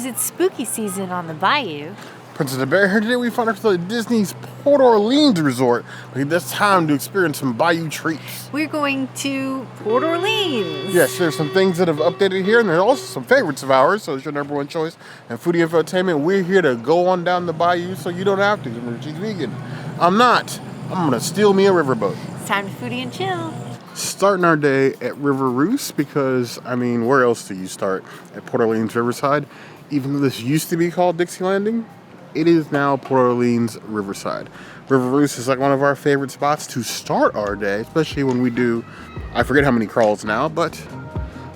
Because it's spooky season on the bayou. Princess of the Bear here. Today we find ourselves at Disney's Port Orleans Resort. It's time to experience some bayou treats. We're going to Port Orleans. Yes, there's some things that have updated here, and there's also some favorites of ours, so it's your number one choice. And Foodie Infotainment, we're here to go on down the bayou so you don't have to. She's vegan. I'm not. I'm going to steal me a riverboat. It's time to foodie and chill. Starting our day at River Roost because, where else do you start? At Port Orleans Riverside. Even though this used to be called Dixie Landing, it is now Port Orleans Riverside. River Roost is like one of our favorite spots to start our day, especially when we do, I forget how many crawls now, but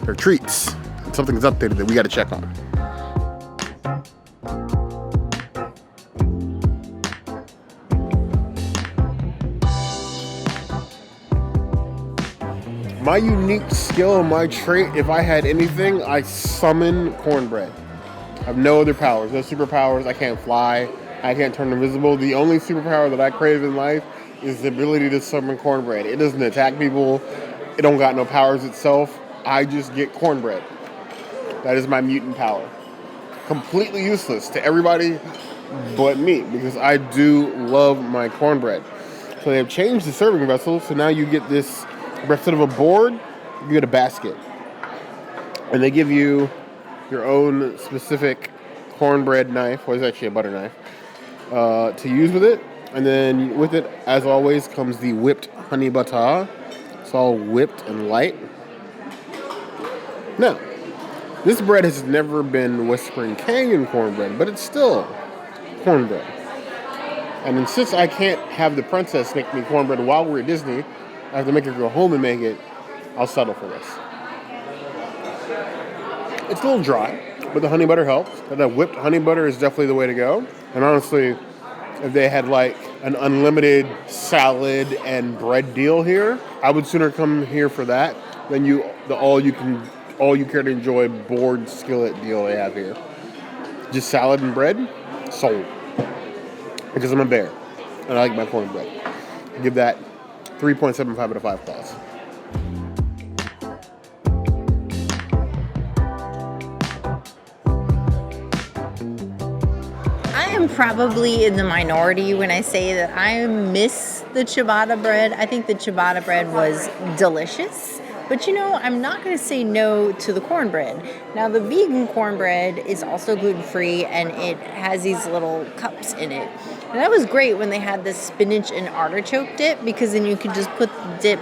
they're treats. Something's updated that we got to check on. My unique skill and my trait, if I had anything, I summon cornbread. I have no other powers, no superpowers. I can't fly. I can't turn invisible. The only superpower that I crave in life is the ability to summon cornbread. It doesn't attack people. It don't got no powers itself. I just get cornbread. That is my mutant power. Completely useless to everybody but me because I do love my cornbread. So they have changed the serving vessel. So now you get this, instead of a board, you get a basket. And they give you your own specific cornbread knife, well, it's actually a butter knife, to use with it. And then with it, as always, comes the whipped honey butter. It's all whipped and light. Now, this bread has never been Whispering Canyon cornbread, but it's still cornbread. And then since I can't have the princess make me cornbread while we're at Disney, I have to make her go home and make it. I'll settle for this. It's a little dry, but the honey butter helps. But that whipped honey butter is definitely the way to go. And honestly, if they had like an unlimited salad and bread deal here, I would sooner come here for that than the all you care to enjoy board skillet deal they have here. Just salad and bread, sold. Because I'm a bear and I like my cornbread. Give that 3.75 out of 5 claws. I'm probably in the minority when I say that I miss the ciabatta bread. I think the ciabatta bread was delicious. But I'm not going to say no to the cornbread. Now, the vegan cornbread is also gluten-free, and it has these little cups in it. And that was great when they had this spinach and artichoke dip, because then you could just put the dip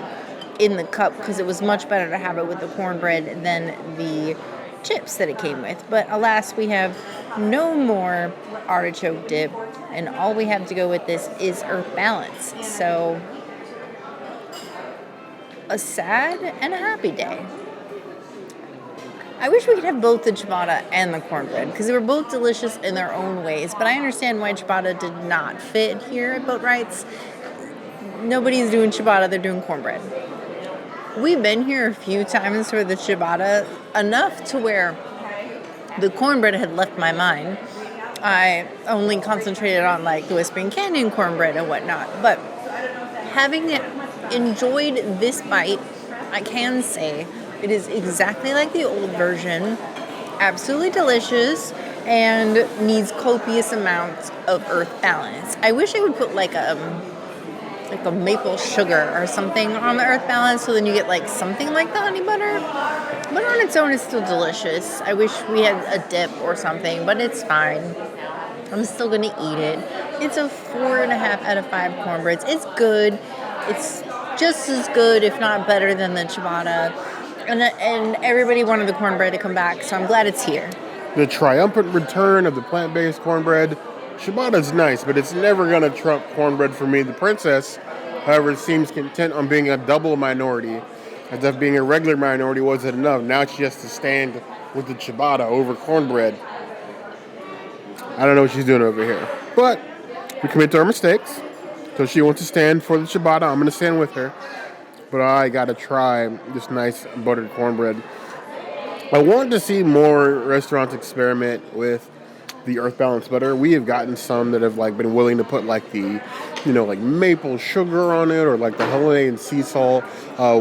in the cup, because it was much better to have it with the cornbread than the chips that it came with. But alas, we have no more artichoke dip, and all we have to go with this is Earth Balance. So a sad and a happy day. I wish we could have both the ciabatta and the cornbread because they were both delicious in their own ways, but I understand why ciabatta did not fit here at Boatwright's. Nobody's doing ciabatta, they're doing cornbread. We've been here a few times for the ciabatta, enough to where the cornbread had left my mind. I only concentrated on like the Whispering Canyon cornbread and whatnot, but having enjoyed this bite, I can say it is exactly like the old version, absolutely delicious, and needs copious amounts of Earth Balance. I wish I would put like a maple sugar or something on the Earth Balance, so then you get like something like the honey butter, but on its own it's still delicious. I wish we had a dip or something, but it's fine. I'm still gonna eat it. It's a 4.5 out of 5 cornbreads. It's good. It's just as good, if not better, than the ciabatta. And everybody wanted the cornbread to come back, so I'm glad it's here. The triumphant return of the plant-based cornbread. Ciabatta's nice, but it's never going to trump cornbread for me. The princess, however, seems content on being a double minority. As if being a regular minority wasn't enough. Now she has to stand with the ciabatta over cornbread. I don't know what she's doing over here. But we commit to our mistakes. So she wants to stand for the ciabatta. I'm going to stand with her. But I got to try this nice buttered cornbread. I wanted to see more restaurants experiment with the Earth Balance butter. We have gotten some that have been willing to put the maple sugar on it or the Himalayan sea salt.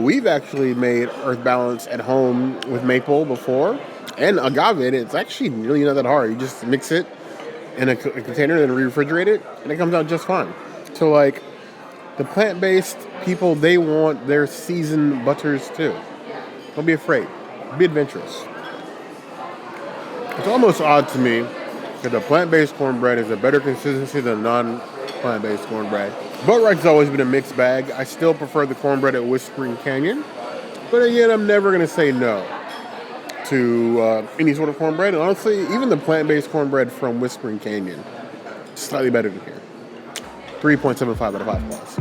We've actually made Earth Balance at home with maple before, and agave in it, it's actually really not that hard. You just mix it in a container and refrigerate it, and it comes out just fine. So, like, the plant-based people, they want their seasoned butters too. Don't be afraid. Be adventurous. It's almost odd to me that the plant-based cornbread is a better consistency than non-plant-based cornbread. Boatwright's always been a mixed bag. I still prefer the cornbread at Whispering Canyon. But again, I'm never going to say no to any sort of cornbread. And honestly, even the plant-based cornbread from Whispering Canyon, slightly better than here. 3.75 out of 5 plus.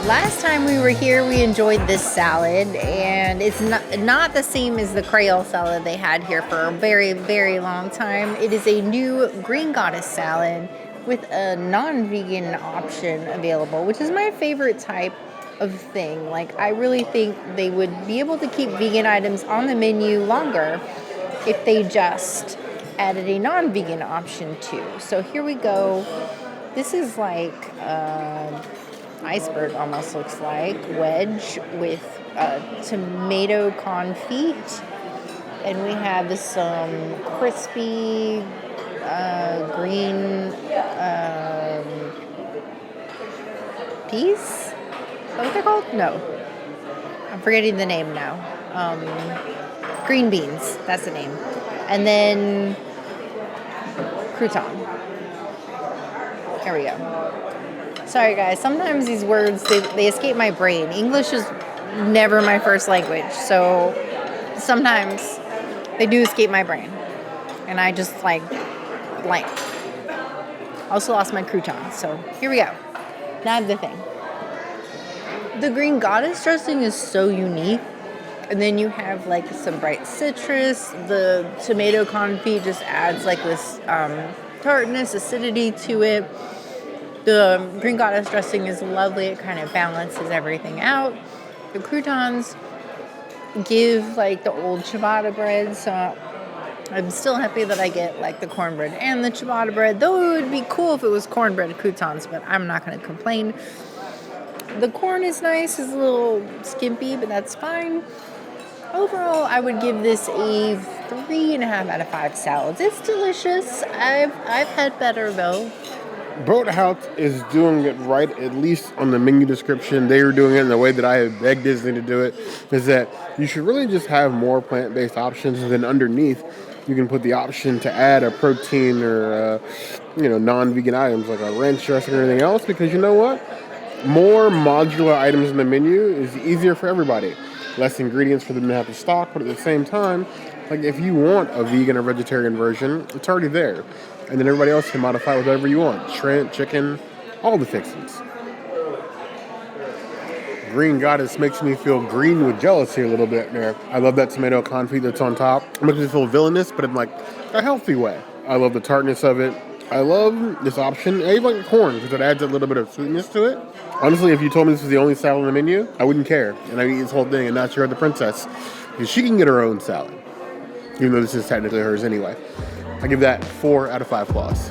Last time we were here, we enjoyed this salad, and it's not the same as the Creole salad they had here for a very, very long time. It is a new green goddess salad with a non-vegan option available, which is my favorite type of thing. Like, I really think they would be able to keep vegan items on the menu longer if they just added a non-vegan option too. So here we go. This is like iceberg almost looks like, wedge with tomato confit, and we have some crispy green peas. Is that what they're called? No, I'm forgetting the name now. Green beans, that's the name. And then crouton. There we go. Sorry guys, sometimes these words, they escape my brain. English is never my first language, so sometimes they do escape my brain. And I just like blank. Also lost my croutons, so here we go. Now I have the thing. The green goddess dressing is so unique. And then you have like some bright citrus. The tomato confit just adds like this tartness, acidity to it. The green goddess dressing is lovely. It kind of balances everything out. The croutons give like the old ciabatta bread, so I'm still happy that I get like the cornbread and the ciabatta bread, though it would be cool if it was cornbread croutons, but I'm not going to complain. The corn is nice. It's a little skimpy, but that's fine. Overall, I would give this a 3.5 out of 5 salads. It's delicious. I've had better though. Boathouse is doing it right, at least on the menu description. They are doing it in the way that I have begged Disney to do it, is that you should really just have more plant-based options, and then underneath you can put the option to add a protein or non-vegan items like a ranch dressing or anything else, because you know what? More modular items in the menu is easier for everybody. Less ingredients for them to have to stock, but at the same time, like if you want a vegan or vegetarian version, it's already there. And then everybody else can modify it with whatever you want. Shrimp, chicken, all the fixings. Green goddess makes me feel green with jealousy a little bit there. I love that tomato confit that's on top. It makes me feel villainous, but in like a healthy way. I love the tartness of it. I love this option. I even like corn because it adds a little bit of sweetness to it. Honestly, if you told me this was the only salad on the menu, I wouldn't care. And I'd eat this whole thing and not share with the princess. Because she can get her own salad. Even though this is technically hers anyway. I give that 4 out of 5 claws.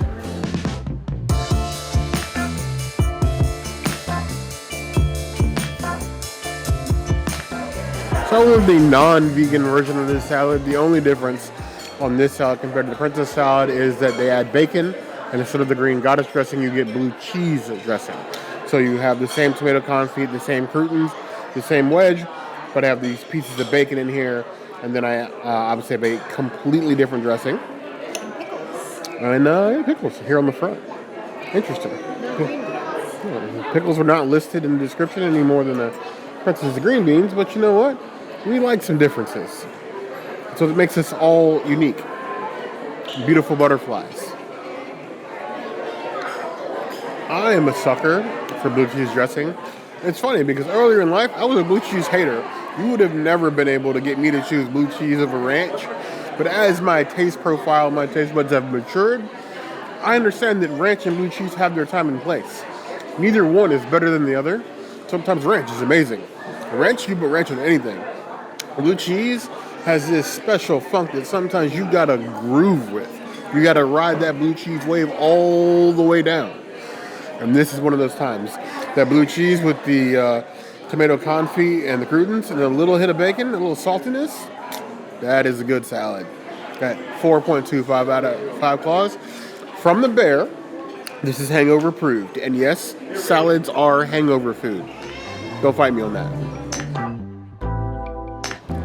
So I love the non-vegan version of this salad. The only difference on this salad compared to the princess salad is that they add bacon, and instead of the green goddess dressing, you get blue cheese dressing. So you have the same tomato confit, the same croutons, the same wedge, but I have these pieces of bacon in here, and then I obviously have a completely different dressing. And pickles here on the front. Interesting. Yeah, pickles were not listed in the description any more than the princess green beans, but you know what? We like some differences. So it makes us all unique. Beautiful butterflies. I am a sucker for blue cheese dressing. It's funny because earlier in life, I was a blue cheese hater. You would have never been able to get me to choose blue cheese over ranch. But as my taste profile, my taste buds have matured, I understand that ranch and blue cheese have their time and place. Neither one is better than the other. Sometimes ranch is amazing. Ranch, you put ranch on anything. Blue cheese has this special funk that sometimes you gotta groove with. You gotta ride that blue cheese wave all the way down. And this is one of those times. that blue cheese with the tomato confit and the croutons and a little hit of bacon, a little saltiness. That is a good salad. Got 4.25 out of 5 claws. From the bear, this is hangover approved. And yes, salads are hangover food. Don't fight me on that.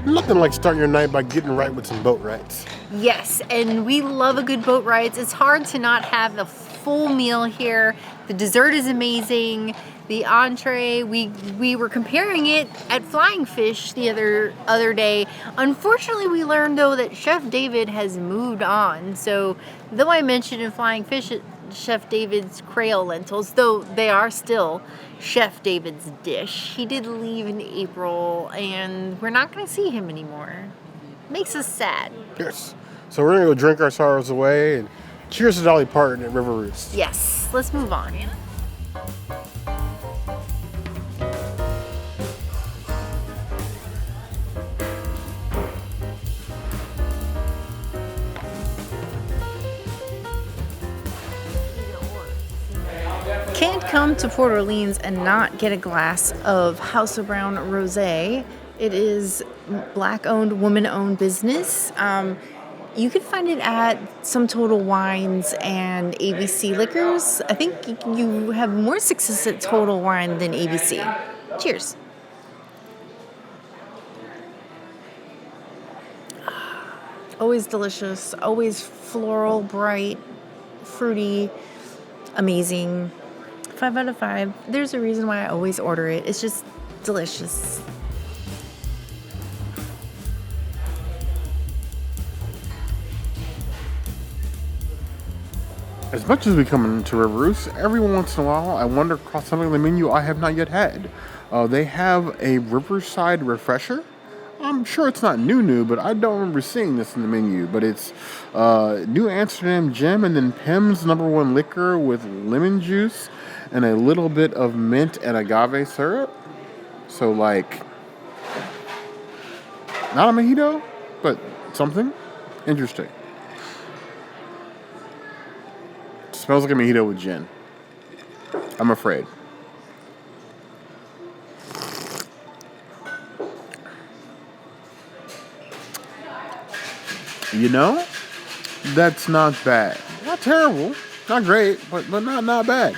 Nothing like starting your night by getting right with some Boatwrights. Yes, and we love a good Boatwrights. It's hard to not have a full meal here. The dessert is amazing. The entree, we were comparing it at Flying Fish the other day. Unfortunately, we learned though that Chef David has moved on. So though I mentioned in Flying Fish Chef David's Creole lentils, though they are still Chef David's dish, he did leave in April and we're not going to see him anymore. Makes us sad. Yes. So we're going to go drink our sorrows away and cheers to Dolly Parton at River Roost. Yes, let's move on. Can't come to Port Orleans and not get a glass of House of Brown Rosé. It is Black-owned, woman-owned business. You can find it at some Total Wines and ABC Liquors. I think you have more success at Total Wine than ABC. Cheers. Always delicious, always floral, bright, fruity, amazing. 5 out of 5. There's a reason why I always order it. It's just delicious. As much as we come into River Roost, every once in a while I wander across something on the menu I have not yet had. They have a Riverside refresher. I'm sure it's not new, but I don't remember seeing this in the menu. But it's New Amsterdam Gem and then Pimm's #1 liquor with lemon juice and a little bit of mint and agave syrup. So like, not a mojito, but something interesting. Smells like a mojito with gin. I'm afraid. You know, that's not bad. Not terrible. Not great, but not bad.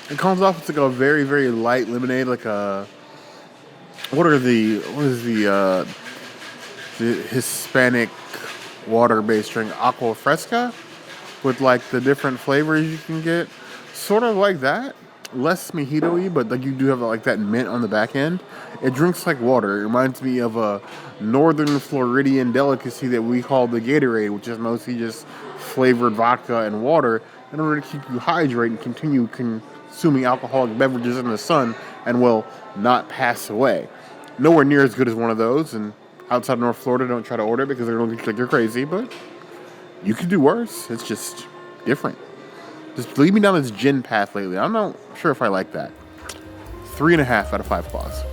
It comes off with like a very, very light lemonade, like a what is the Hispanic water-based drink, Aqua Fresca, with like the different flavors you can get. Sort of like that. Less mojito-y, but like you do have like that mint on the back end. It drinks like water. It reminds me of a northern Floridian delicacy that we call the Gatorade, which is mostly just flavored vodka and water in order to keep you hydrated and continue consuming alcoholic beverages in the sun and will not pass away. Nowhere near as good as one of those, and outside North Florida, don't try to order it because they're going to think you're crazy, but you could do worse. It's just different. Just lead me down this gin path lately. I'm not sure if I like that. 3.5 out of 5 claws.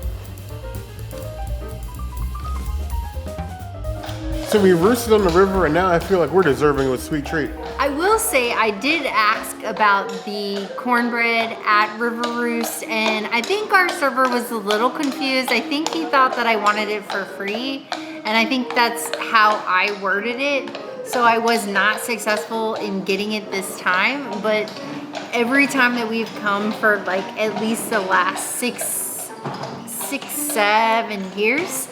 So we roosted on the river, and now I feel like we're deserving of a sweet treat. I will say I did ask about the cornbread at River Roost, and I think our server was a little confused. I think he thought that I wanted it for free, and I think that's how I worded it. So I was not successful in getting it this time, but every time that we've come for like at least the last six, 7 years,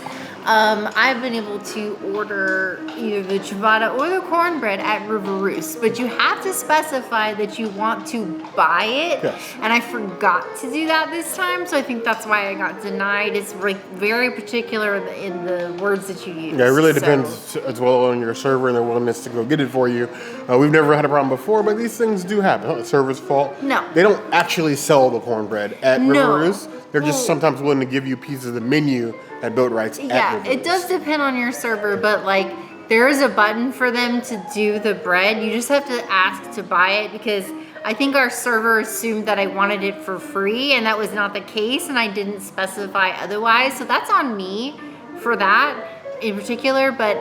I've been able to order either the ciabatta or the cornbread at River Roost, but you have to specify that you want to buy it. Yes. And I forgot to do that this time, so I think that's why I got denied. It's like very particular in the words that you use. Yeah, it really depends as well on your server and their willingness to go get it for you. We've never had a problem before, but these things do happen. It's not the server's fault. No. They don't actually sell the cornbread at No. River Roost. They're just sometimes willing to give you pieces of the menu at Boatwright's at Yeah, River it Roost. does depend on your server, but like there is a button for them to do the bread. You just have to ask to buy it because I think our server assumed that I wanted it for free, and that was not the case, and I didn't specify otherwise. So that's on me for that in particular, but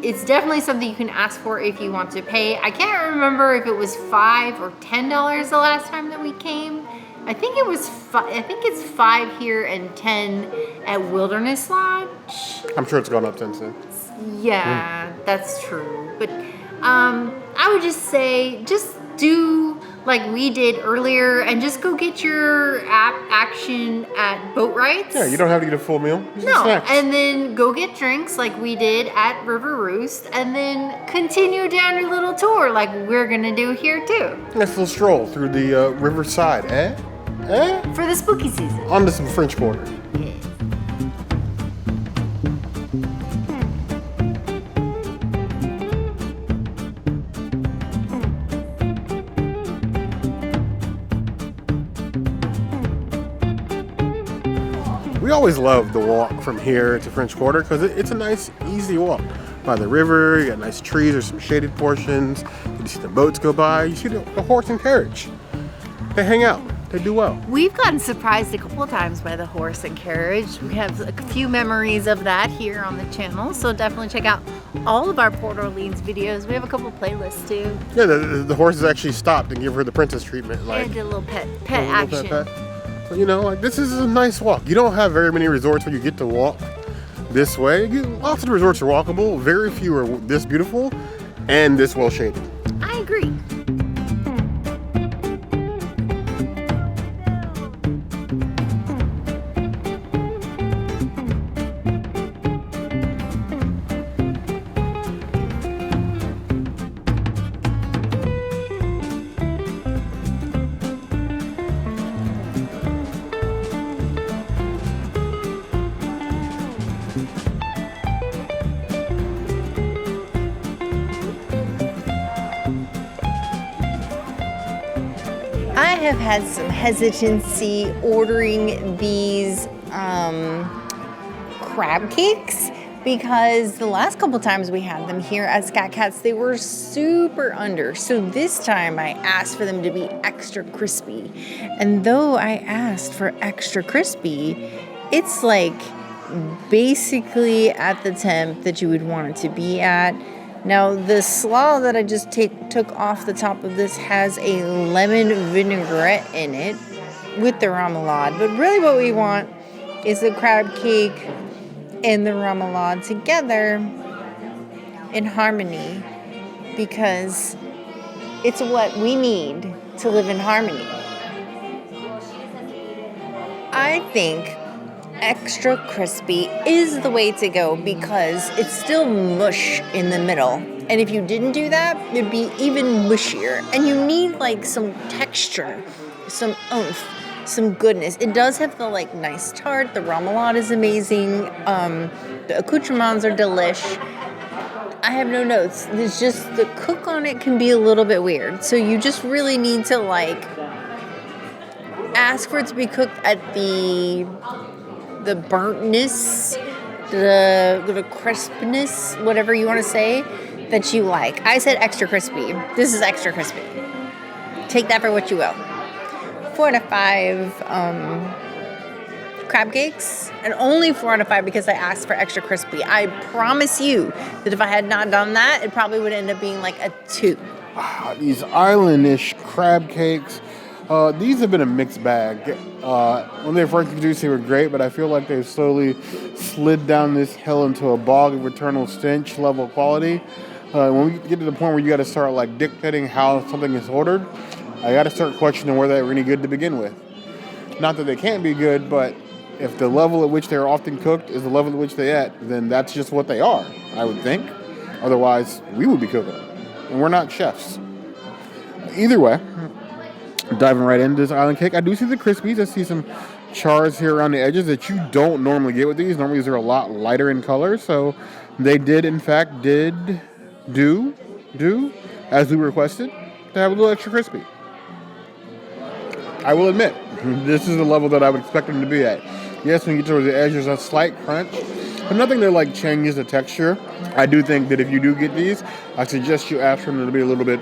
it's definitely something you can ask for if you want to pay. I can't remember if it was $5 or $10 the last time that we came, I think it was I think it's 5 here and 10 at Wilderness Lodge. I'm sure it's gone up since then. Yeah, that's true. But I would just say, just do like we did earlier and just go get your action at Boatwright. Yeah, you don't have to get a full meal. Just No, snacks. and then go get drinks like we did at River Roost, and then continue down your little tour like we're gonna do here too. Nice little stroll through the Riverside, eh? For the spooky season. Onto some French Quarter. Yeah. We always love the walk from here to French Quarter because it's a nice, easy walk. By the river, you got nice trees, there's some shaded portions. You see the boats go by, you see the horse and carriage. They hang out, they do well. We've gotten surprised a couple of times by the horse and carriage. We have a few memories of that here on the channel, so definitely check out all of our Port Orleans videos. We have a couple playlists too. Yeah, the horses actually stopped and give her the princess treatment. Like, And did a little pet a little action. pet. So, you know, like this is a nice walk. You don't have very many resorts where you get to walk this way. Lots of the resorts are walkable. Very few are this beautiful and this well shaded. I agree. I have had some hesitancy ordering these crab cakes because the last couple times we had them here at Scat Cats, they were super under. So this time I asked for them to be extra crispy. And though I asked for extra crispy, it's like basically at the temp that you would want it to be at. Now, the slaw that I just took off the top of this has a lemon vinaigrette in it with the remoulade. But really what we want is the crab cake and the remoulade together in harmony because it's what we need to live in harmony. I think extra crispy is the way to go because it's still mush in the middle. And if you didn't do that, it'd be even mushier. And you need like some texture, some oomph, some goodness. It does have the like nice tart. The remoulade is amazing. The accoutrements are delish. I have no notes. It's just the cook on it can be a little bit weird. So you just really need to like ask for it to be cooked at the burntness, the crispness, whatever you want to say, that you like. I said extra crispy. This is extra crispy. Take that for what you will. 4 out of 5 crab cakes, and only 4 out of 5 because I asked for extra crispy. I promise you that if I had not done that, it probably would end up being like a 2. Wow, these islandish crab cakes. These have been a mixed bag. When they first introduced, they were great, but I feel like they've slowly slid down this hill into a bog of eternal stench level quality. When we get to the point where you got to start like dictating how something is ordered, I got to start questioning whether they were any good to begin with. Not that they can't be good, but if the level at which they are often cooked is the level at which they at, then that's just what they are, I would think. Otherwise, we would be cooking them, and we're not chefs. Either way, diving right into this island cake, I do see the crispies. I see some chars here around the edges that you don't normally get with these. Normally, these are a lot lighter in color, so they did, in fact, do as we requested, to have a little extra crispy. I will admit, this is the level that I would expect them to be at. Yes, when you get towards the edge, there's a slight crunch, but nothing that like changes the texture. I do think that if you do get these, I suggest you ask for them to be a little bit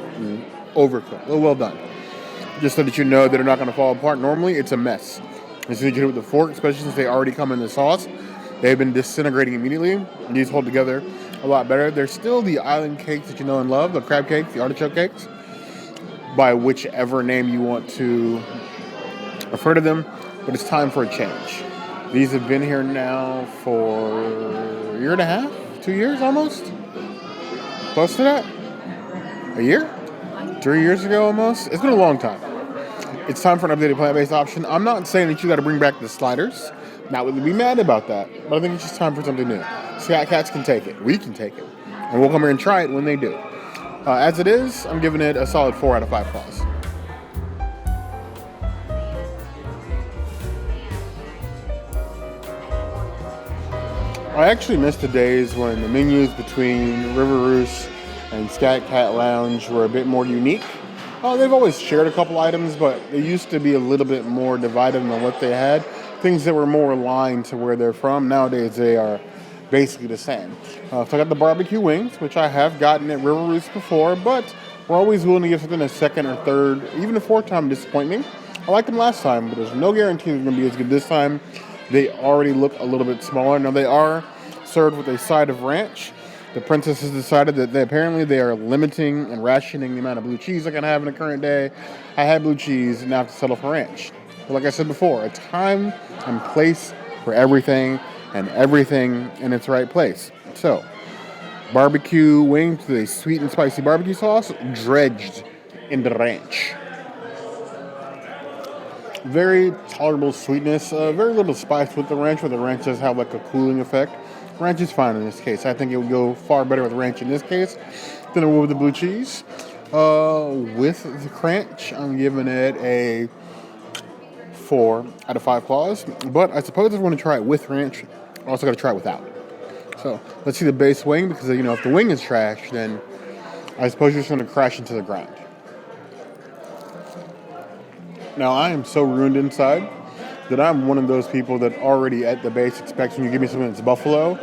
overcooked, a little well done, just so that you know that they're not going to fall apart. Normally, it's a mess. As soon as you hit it with the fork, especially since they already come in the sauce, they've been disintegrating immediately. These hold together a lot better. They're still the island cakes that you know and love, the crab cakes, the artichoke cakes, by whichever name you want to I've heard of them, but it's time for a change. These have been here now for a year and a half, 2 years almost. Close to that? A year? 3 years ago almost? It's been a long time. It's time for an updated plant-based option. I'm not saying that you got to bring back the sliders. Not really be mad about that, but I think it's just time for something new. Scat Cats can take it. We can take it. And we'll come here and try it when they do. As it is, I'm giving it a solid 4 out of 5 claws. I actually missed the days when the menus between River Roost and Scat Cat Lounge were a bit more unique. They've always shared a couple items, but they used to be a little bit more divided on what they had. Things that were more aligned to where they're from. Nowadays, they are basically the same. So I got the barbecue wings, which I have gotten at River Roost before, but we're always willing to give something a second or third, even a fourth time disappointment. I liked them last time, but there's no guarantee they're going to be as good this time. They already look a little bit smaller. Now, they are served with a side of ranch. The princess has decided that they are limiting and rationing the amount of blue cheese I can have in a current day. I had blue cheese, and now I have to settle for ranch. But like I said before, a time and place for everything, and everything in its right place. So, barbecue wings with a sweet and spicy barbecue sauce, dredged in the ranch. Very tolerable sweetness, very little spice with the ranch, where the ranch does have like a cooling effect. Ranch is fine in this case. I think it would go far better with ranch in this case than it would with the blue cheese. With the crunch, I'm giving it a 4 out of 5 claws. But I suppose if I want to try it with ranch, I also got to try it without. So let's see the base wing, because if the wing is trash, then I suppose you're just going to crash into the ground. Now, I am so ruined inside that I'm one of those people that already at the base expects when you give me something that's buffalo,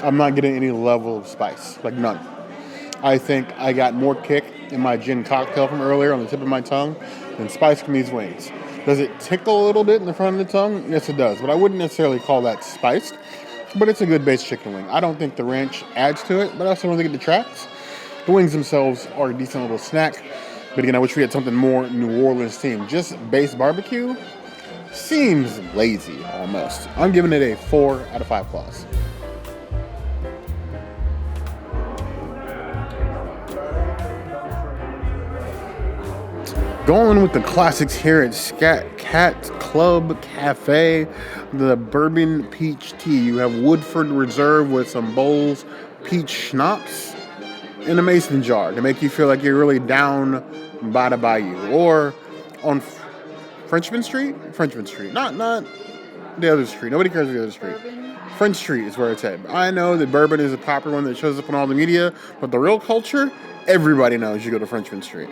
I'm not getting any level of spice, like none. I think I got more kick in my gin cocktail from earlier on the tip of my tongue than spice from these wings. Does it tickle a little bit in the front of the tongue? Yes, it does, but I wouldn't necessarily call that spiced, but it's a good base chicken wing. I don't think the ranch adds to it, but I also don't think it detracts. The wings themselves are a decent little snack, but again, I wish we had something more New Orleans themed. Just base barbecue seems lazy, almost. I'm giving it a 4 out of 5 claws. Going with the classics here at Scat Cat Club Cafe, the bourbon peach tea. You have Woodford Reserve with some Bols peach schnapps in a mason jar to make you feel like you're really down by the bayou. Or on Frenchman Street, not the other street. Nobody cares about the other street. French Street is where it's at. I know that bourbon is a popular one that shows up on all the media, but the real culture, everybody knows you go to Frenchman Street.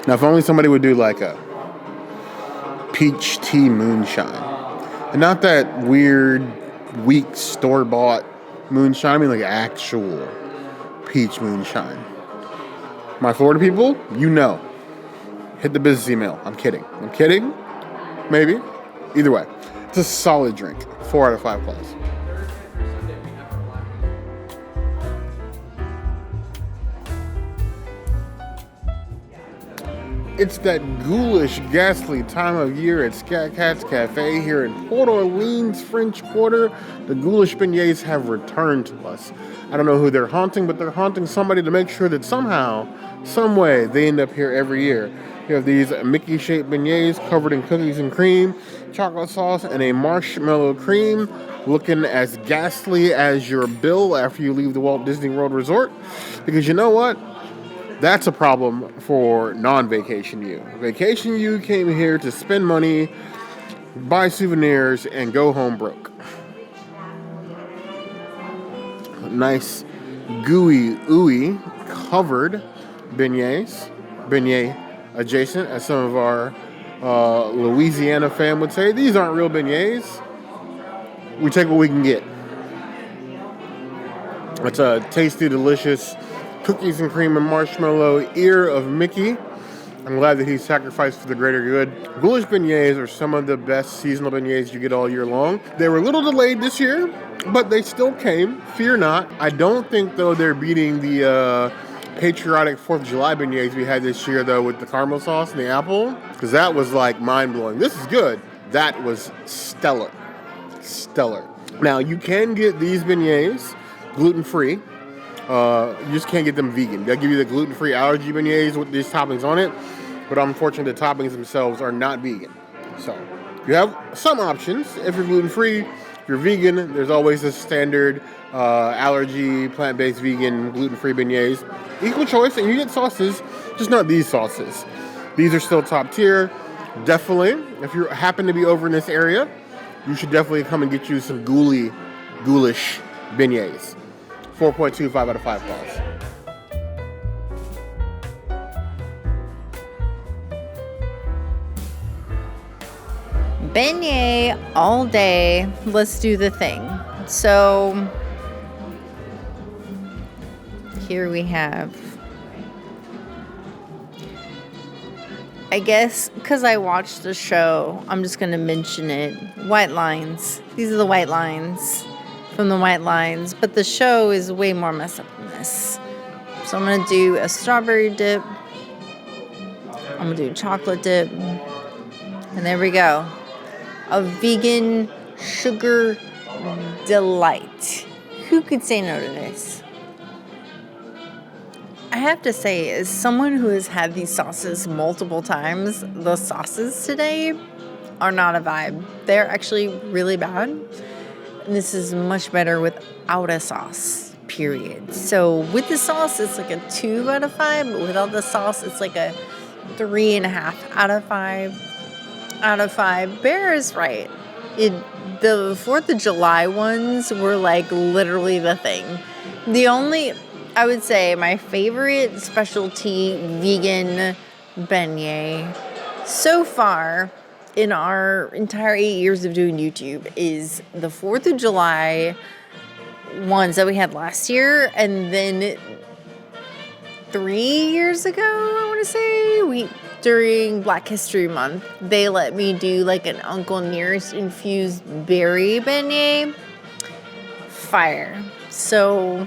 Now, if only somebody would do like a peach tea moonshine. And not that weird, weak, store-bought moonshine. I mean like actual peach moonshine. My Florida people, hit the business email. I'm kidding. Maybe. Either way, it's a solid drink. 4 out of 5 claws. It's that ghoulish, ghastly time of year at Scat Cat's Cafe here in Port Orleans, French Quarter. The ghoulish beignets have returned to us. I don't know who they're haunting, but they're haunting somebody to make sure that somehow, some way, they end up here every year. You have these Mickey-shaped beignets covered in cookies and cream, chocolate sauce, and a marshmallow cream, looking as ghastly as your bill after you leave the Walt Disney World Resort. Because you know what? That's a problem for non-vacation you. Vacation you came here to spend money, buy souvenirs, and go home broke. Nice, gooey, ooey, covered beignet adjacent, as some of our Louisiana fam would say. These aren't real beignets. We take what we can get. It's a tasty, delicious cookies and cream and marshmallow ear of Mickey I'm glad that he sacrificed for the greater good. Ghoulish beignets are some of the best seasonal beignets you get all year long. They were a little delayed this year, but they still came. Fear not. I don't think, though, they're beating the patriotic 4th of July beignets we had this year, though, with the caramel sauce and the apple, because that was, like, mind-blowing. This is good. That was stellar. Stellar. Now, you can get these beignets gluten-free. You just can't get them vegan. They'll give you the gluten-free allergy beignets with these toppings on it, but unfortunately the toppings themselves are not vegan. So you have some options if you're gluten-free. If you're vegan, there's always the standard allergy, plant-based, vegan, gluten-free beignets. Equal choice, and you get sauces, just not these sauces. These are still top tier. Definitely, if you happen to be over in this area, you should definitely come and get you some ghoulish beignets. 4.25 out of 5 claws. Beignet all day. Let's do the thing. So here we have, I guess because I watched the show, I'm just going to mention it. White lines. These are the white lines from the white lines, but the show is way more messed up than this. So I'm going to do a strawberry dip. I'm going to do a chocolate dip. And there we go. A vegan sugar delight. Who could say no to this? I have to say, as someone who has had these sauces multiple times, the sauces today are not a vibe. They're actually really bad. And this is much better without a sauce, period. So with the sauce, it's like a 2 out of 5. But without the sauce, it's like a 3.5 out of 5. Bear is right. The 4th of July ones were like literally the thing. I would say my favorite specialty vegan beignet so far in our entire 8 years of doing YouTube is the 4th of July ones that we had last year, and then 3 years ago, I want to say, during Black History Month, they let me do like an Uncle Nearest infused berry beignet. Fire. So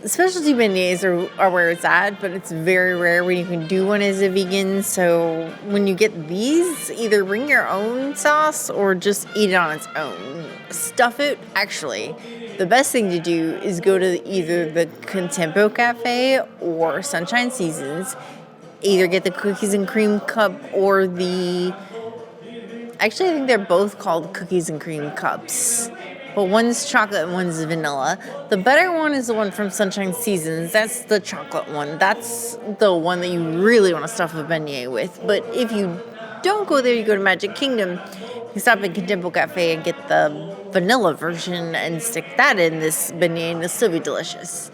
specialty beignets are where it's at, but it's very rare when you can do one as a vegan. So when you get these, either bring your own sauce or just eat it on its own. Stuff it. Actually, the best thing to do is go to either the Contempo Cafe or Sunshine Seasons. Either get the cookies and cream cup or actually, I think they're both called cookies and cream cups. But one's chocolate and one's vanilla. The better one is the one from Sunshine Seasons. That's the chocolate one. That's the one that you really want to stuff a beignet with. But if you don't go there, you go to Magic Kingdom. You stop at Contempo Cafe and get the vanilla version and stick that in this beignet, and it'll still be delicious.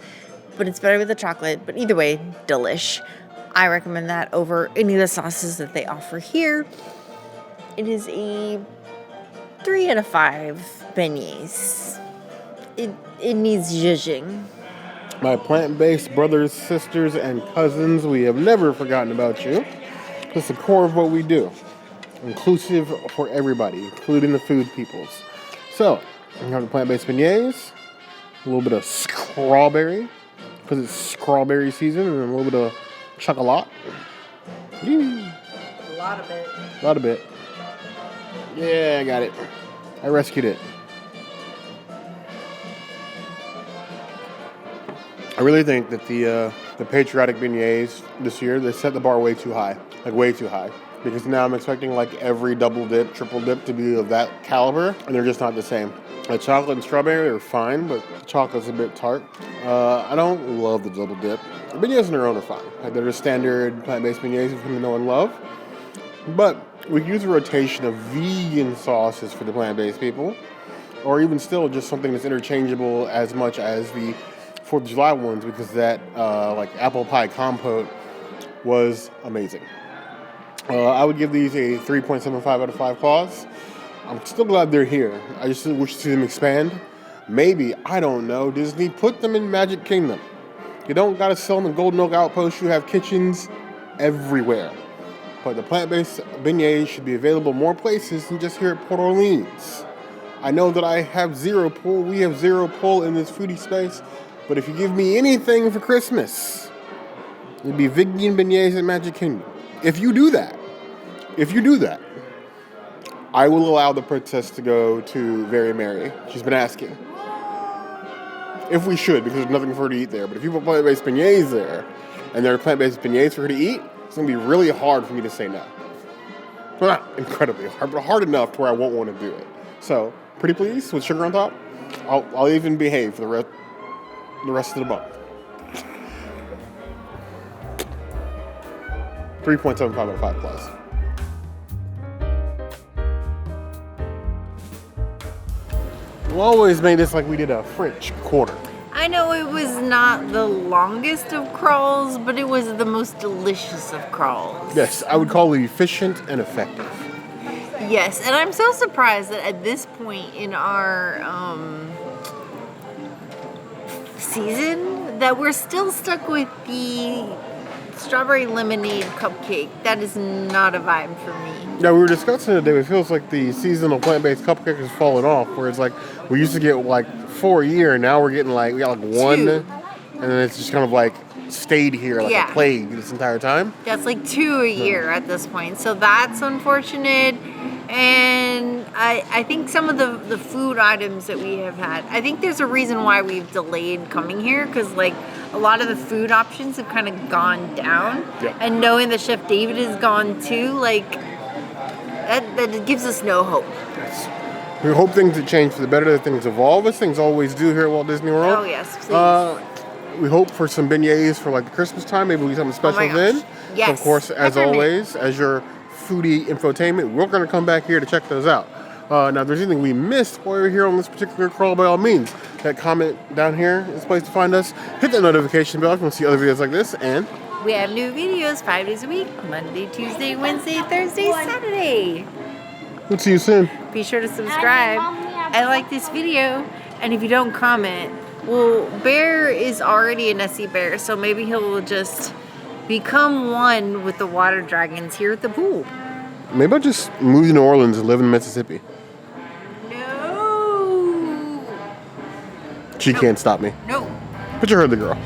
But it's better with the chocolate. But either way, delish. I recommend that over any of the sauces that they offer here. It is a 3 out of 5 beignets. It needs zhuzhing. My plant-based brothers, sisters, and cousins, we have never forgotten about you. It's the core of what we do. Inclusive for everybody, including the food peoples. So, we have the plant-based beignets, a little bit of strawberry, because it's strawberry season, and a little bit of chocolate. A lot of it. Yeah, I got it. I rescued it. I really think that the patriotic beignets this year, they set the bar way too high. Like way too high. Because now I'm expecting like every double dip, triple dip to be of that caliber, and they're just not the same. The chocolate and strawberry are fine, but the chocolate's a bit tart. I don't love the double dip. The beignets on their own are fine. Like they're just standard plant-based beignets which we know and love. But we can use a rotation of vegan sauces for the plant-based people, or even still just something that's interchangeable as much as the 4th of July ones, because that like apple pie compote was amazing. I would give these a 3.75 out of 5 claws. I'm still glad they're here. I just wish to see them expand. Maybe, I don't know, Disney, put them in Magic Kingdom. You don't gotta sell in the Golden Oak Outpost. You have kitchens everywhere. But the plant-based beignets should be available more places than just here at Port Orleans. I know that I have zero pull. We have zero pull in this foodie space. But if you give me anything for Christmas, it'd be vegan beignets at Magic Kingdom. If you do that, I will allow the princess to go to Very Merry. She's been asking. If we should, because there's nothing for her to eat there. But if you put plant-based beignets there, and there are plant-based beignets for her to eat, it's going to be really hard for me to say no. Well, not incredibly hard, but hard enough to where I won't want to do it. So, pretty please, with sugar on top, I'll even behave for the rest of the month. 3.75 out of 5 plus. We always made this like we did a French Quarter. I know it was not the longest of crawls, but it was the most delicious of crawls. Yes, I would call it efficient and effective. Yes, and I'm so surprised that at this point in our season that we're still stuck with the strawberry lemonade cupcake. That is not a vibe for me. Yeah, we were discussing today. It feels like the seasonal plant-based cupcake has fallen off. Where it's like we used to get like 4 a year, and now we got like 1, 2. and then it's just kind of like stayed here like a plague this entire time. Yeah, it's like 2 a year at this point. So that's unfortunate. And I think some of the food items that we have had, I think there's a reason why we've delayed coming here, because like a lot of the food options have kind of gone down. Yep. And knowing that Chef David is gone too, like that gives us no hope. Yes. We hope things have changed for the better, that things evolve, as things always do here at Walt Disney World. Oh yes, please. We hope for some beignets for like the Christmas time. Maybe we'll do something special then. Yes. So of course, as Peppermint. always, as your foodie infotainment, we're going to come back here to check those out. Now, if there's anything we missed while you're here on this particular crawl, by all means, that comment down here is the place to find us. Hit that notification bell if you want to see other videos like this, and We have new videos 5 days a week, Monday, Tuesday, Wednesday, Thursday, Saturday. we'll see you soon. Be sure to subscribe. I like this video. And if you don't comment, well, Bear is already a Nessie Bear, so maybe he'll just become one with the water dragons here at the pool. Maybe I'll just move to New Orleans and live in Mississippi. No. She can't stop me. No. But you heard the girl.